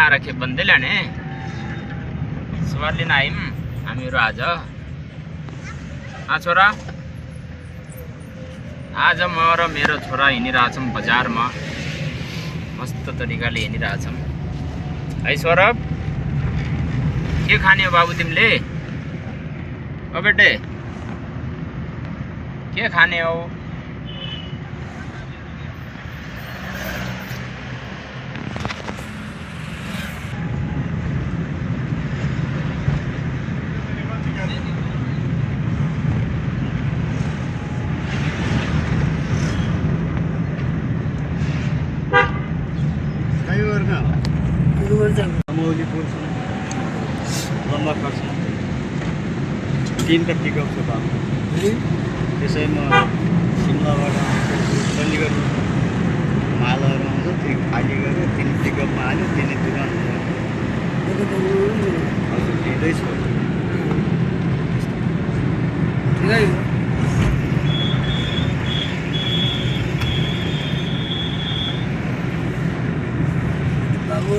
आएर खेप भन्दै ल्याउने सवार लिन आयौँ हामीहरू आज। छोरा आज म र मेरो छोरा हिँडिरहेछौँ बजारमा, मस्त तरिकाले हिँडिरहेछौँ है। सौरभ के खाने हो बाबु तिमीले? ओ बेटे के खाने हो? लम्बा खर्च 3 पिकअप छ बाबु। त्यसैमा सिमलाबाट चण्डीगढ मालहरू आउँछ, त्यो खाली गरेर 3 पिकअपमा हाल्यो, 3 दुकान हजुर दिँदैछ। बाबु